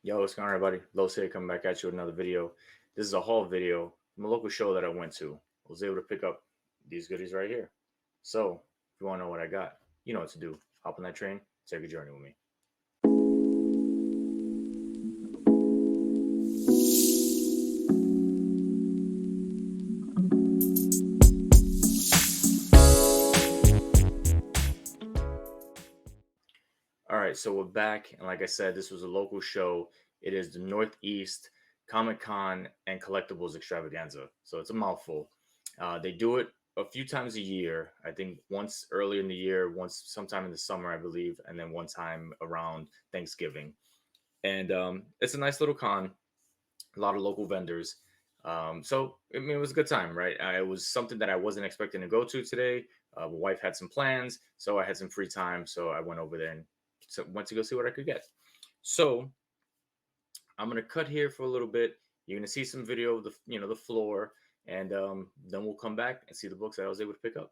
Yo, what's going on, everybody? Los here, coming back at you with another video. This is a haul video from a local show that I went to. I was able to pick up these goodies right here. So, if you want to know what I got, you know what to do. Hop on that train, take a journey with me. All right, so we're back, and like I said, this was a local show. It is the Northeast Comic Con and Collectibles Extravaganza. So it's a mouthful. They do it a few times a year. I think once early in the year, once sometime in the summer, I believe, and then one time around Thanksgiving. And it's a nice little con. A lot of local vendors. So I mean, it was a good time, right? It was something that I wasn't expecting to go to today. My wife had some plans, so I had some free time, so I went over there and went to go see what I could get. So I'm gonna cut here for a little bit. You're gonna see some video of the floor, and then we'll come back and see the books that I was able to pick up.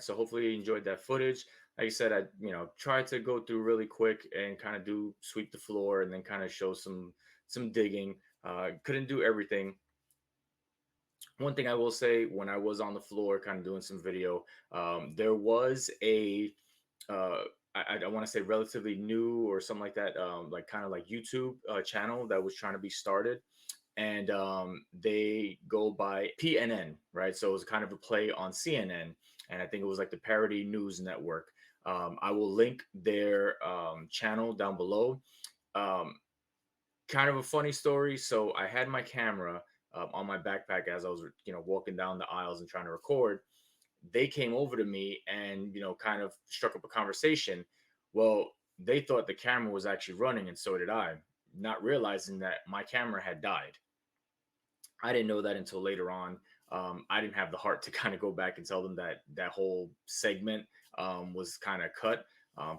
right, so hopefully you enjoyed that footage. Like I said, I tried to go through really quick and kind of do sweep the floor and then kind of show some digging. Couldn't do everything. One thing I will say, when I was on the floor kind of doing some video, there was a uh, I want to say relatively new or something like that, like kind of like YouTube channel that was trying to be started, and they go by PNN, right? So it was kind of a play on CNN, and I think it was like the parody news network. I will link their channel down below. Um, Kind of a funny story. So I had my camera on my backpack as I was, walking down the aisles and trying to record. They came over to me and, kind of struck up a conversation. Well, they thought the camera was actually running, and so did I, not realizing that my camera had died. I didn't know that until later on. I didn't have the heart to kind of go back and tell them that that whole segment was kind of cut.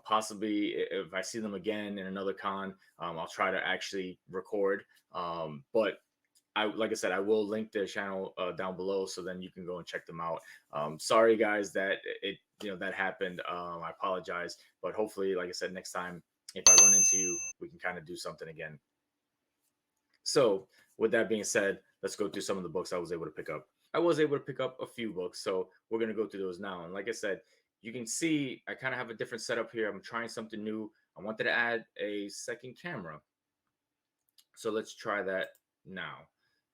Possibly, if I see them again in another con, I'll try to actually record. But like I said, I will link their channel down below, so then you can go and check them out. Sorry, guys, that that happened. I apologize, but hopefully, like I said, next time if I run into you, we can kind of do something again. So, with that being said, let's go through some of the books I was able to pick up. I was able to pick up a few books, so we're going to go through those now. And like I said, you can see I kind of have a different setup here. I'm trying something new. I wanted to add a second camera. So, let's try that now.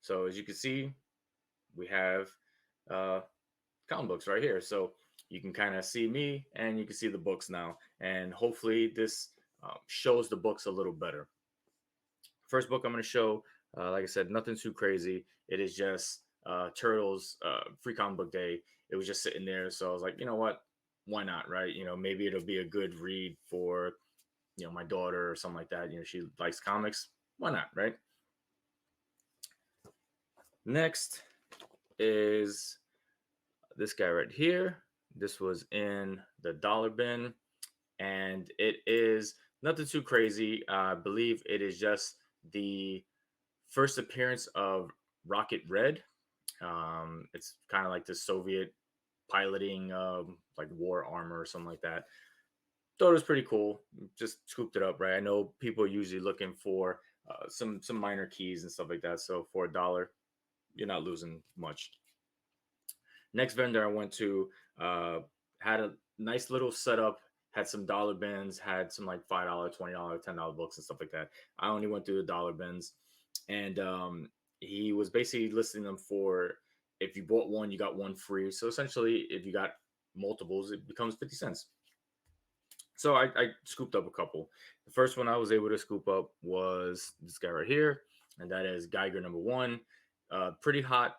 So, as you can see, we have uh, comic books right here. So, you can kind of see me and you can see the books now. And hopefully, this shows the books a little better. First book I'm going to show, like I said, nothing too crazy. It is just Turtles Free Comic Book Day. It was just sitting there, so I was like, you know what? Why not, right? Maybe it'll be a good read for my daughter or something like that. She likes comics. Why not, right? Next is this guy right here. This was in the dollar bin, and it is nothing too crazy. I believe it is just the first appearance of Rocket Red. It's kind of like the Soviet piloting like war armor or something like that. Thought it was pretty cool. Just scooped it up, right? I know people are usually looking for some minor keys and stuff like that. So for $1, you're not losing much. Next vendor I went to had a nice little setup. Had some dollar bins, had some like $5, $20, $10 books and stuff like that. I only went through the dollar bins, and he was basically listing them for, if you bought one, you got one free. So essentially, if you got multiples, it becomes 50 cents. So I scooped up a couple. The first one I was able to scoop up was this guy right here, and that is Geiger #1. Pretty hot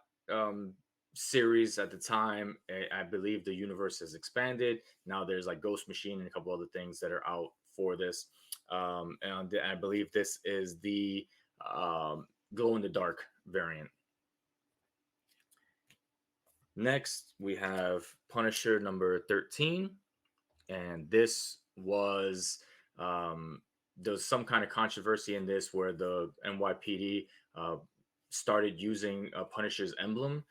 series at the time. I believe the universe has expanded. Now there's like Ghost Machine and a couple other things that are out for this. And I believe this is the glow in the dark variant. Next, we have Punisher #13. And this was, there was some kind of controversy in this where the NYPD started using Punisher's emblem.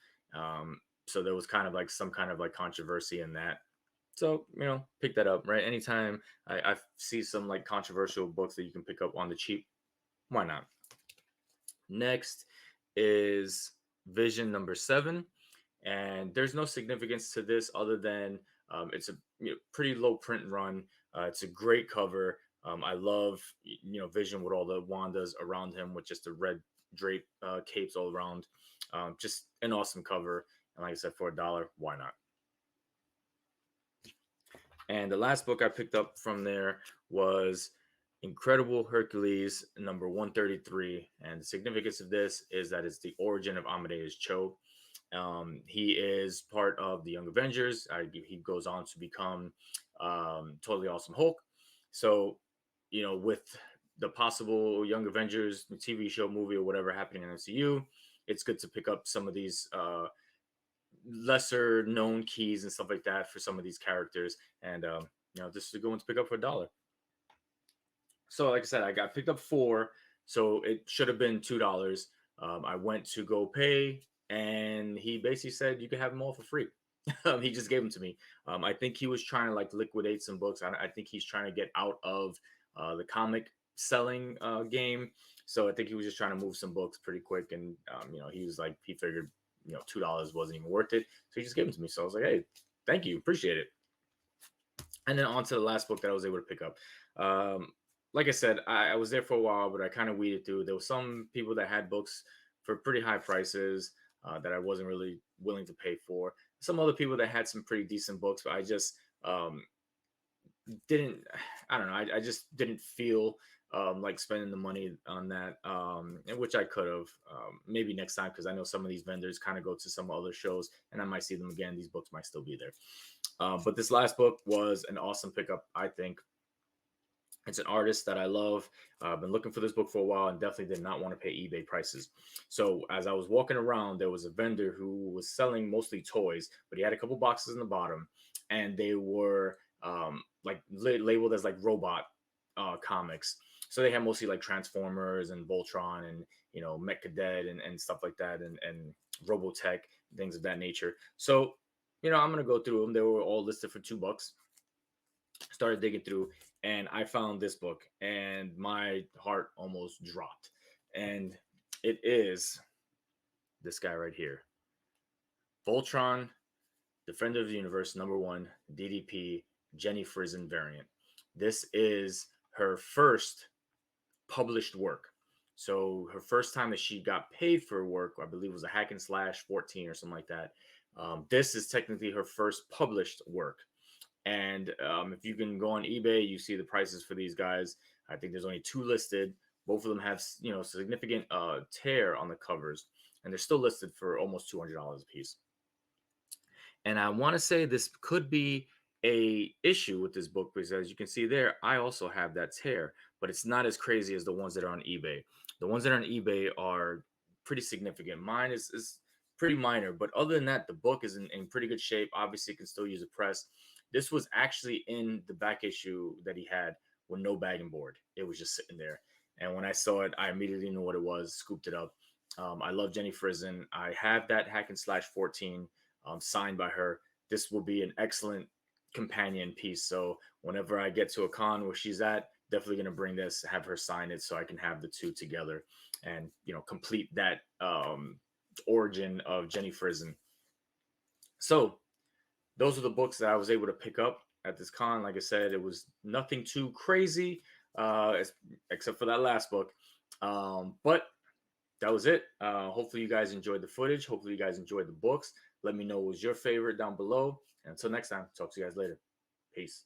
So there was kind of like some kind of like controversy in that. So, pick that up, right? Anytime I see some like controversial books that you can pick up on the cheap, why not? Next is Vision #7. And there's no significance to this other than it's a pretty low print run. It's a great cover. I love Vision with all the Wandas around him with just the red drape capes all around. Just an awesome cover. And like I said, for $1, why not? And the last book I picked up from there was Incredible Hercules #133. And the significance of this is that it's the origin of Amadeus Cho. He is part of the Young Avengers. He goes on to become Totally Awesome Hulk. So, with the possible Young Avengers TV show, movie, or whatever happening in MCU, it's good to pick up some of these lesser known keys and stuff like that for some of these characters. And, this is a good one to pick up for $1. So, like I said, I got picked up 4. So it should have been $2. I went to go pay, and he basically said you can have them all for free. He just gave them to me. I think he was trying to like liquidate some books. I think he's trying to get out of the comic selling game. So I think he was just trying to move some books pretty quick. And he was like, he figured $2 wasn't even worth it, so he just gave them to me. So I was like, hey, thank you, appreciate it. And then on to the last book that I was able to pick up. Like I said, I was there for a while, but I kind of weeded through. There were some people that had books for pretty high prices that I wasn't really willing to pay for. Some other people that had some pretty decent books, but I just didn't. I don't know. I just didn't feel like spending the money on that, which I could have maybe next time, because I know some of these vendors kind of go to some other shows and I might see them again. These books might still be there. But this last book was an awesome pickup, I think. It's an artist that I love. I've been looking for this book for a while and definitely did not want to pay eBay prices. So as I was walking around, there was a vendor who was selling mostly toys, but he had a couple boxes in the bottom, and they were like labeled as like robot comics. So they had mostly like Transformers and Voltron and Mech Cadet and stuff like that, and Robotech, things of that nature. So I'm gonna go through them. They were all listed for $2. Started digging through, and I found this book, and my heart almost dropped. And it is this guy right here, Voltron, Defender of the Universe #1, DDP, Jenny Frison variant. This is her first published work. So her first time that she got paid for work, I believe, was a hack and slash 14 or something like that. This is technically her first published work. And if you can go on eBay, you see the prices for these guys. I think there's only 2 listed. Both of them have significant tear on the covers, and they're still listed for almost $200 a piece. And I want to say this could be a issue with this book, because as you can see there, I also have that tear, but it's not as crazy as the ones that are on eBay. The ones that are on eBay are pretty significant. Mine is pretty minor, but other than that, the book is in pretty good shape. Obviously, it can still use a press. This was actually in the back issue that he had with no bag and board. It was just sitting there. And when I saw it, I immediately knew what it was, scooped it up. I love Jenny Frison. I have that hack and slash 14 signed by her. This will be an excellent companion piece. So whenever I get to a con where she's at, definitely going to bring this, have her sign it, so I can have the two together and complete that origin of Jenny Frison. So those are the books that I was able to pick up at this con. Like I said, it was nothing too crazy, except for that last book. But that was it. Hopefully you guys enjoyed the footage. Hopefully you guys enjoyed the books. Let me know what was your favorite down below. And until next time, talk to you guys later. Peace.